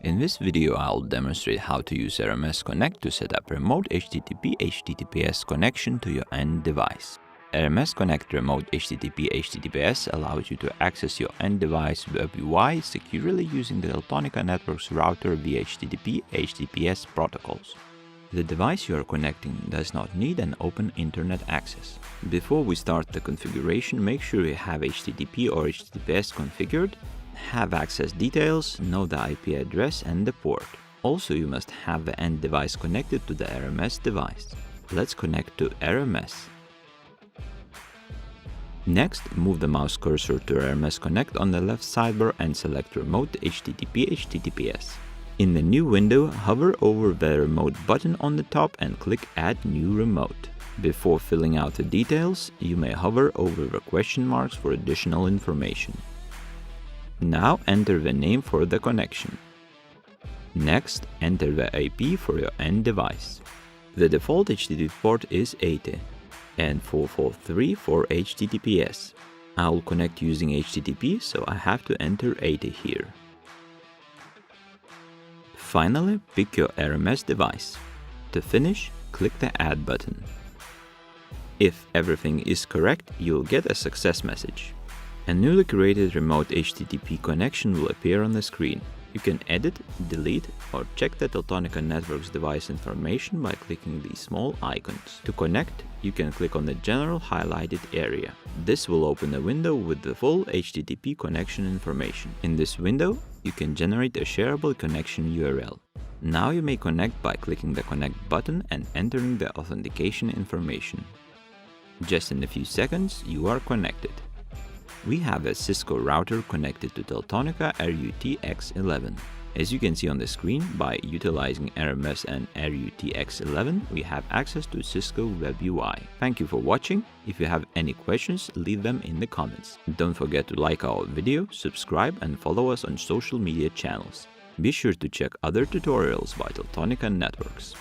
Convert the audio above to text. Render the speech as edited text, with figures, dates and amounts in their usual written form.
In this video, I'll demonstrate how to use RMS Connect to set up remote HTTP/HTTPS connection to your end device. RMS Connect Remote HTTP/HTTPS allows you to access your end device web UI securely using the Teltonika network's router via HTTP/HTTPS protocols. The device you are connecting does not need an open internet access. Before we start the configuration, make sure you have HTTP or HTTPS configured, have access details, know the IP address and the port. Also, you must have the end device connected to the RMS device. Let's connect to RMS. Next, move the mouse cursor to RMS Connect on the left sidebar and select Remote HTTP/HTTPS. In the new window, hover over the Remote button on the top and click Add New Remote. Before filling out the details, you may hover over the question marks for additional information. Now enter the name for the connection. Next, enter the IP for your end device. The default HTTP port is 80 and 443 for HTTPS. I will connect using HTTP, so I have to enter 80 here. Finally, pick your RMS device. To finish, click the Add button. If everything is correct, you'll get a success message. A newly created remote HTTP connection will appear on the screen. You can edit, delete, or check the Teltonika network's device information by clicking these small icons. To connect, you can click on the general highlighted area. This will open a window with the full HTTP connection information. In this window, you can generate a shareable connection URL. Now you may connect by clicking the Connect button and entering the authentication information. Just in a few seconds, you are connected. We have a Cisco router connected to Teltonika RUTX11. As you can see on the screen, by utilizing RMS and RUTX11, we have access to Cisco Web UI. Thank you for watching. If you have any questions, leave them in the comments. Don't forget to like our video, subscribe and follow us on social media channels. Be sure to check other tutorials by Teltonika Networks.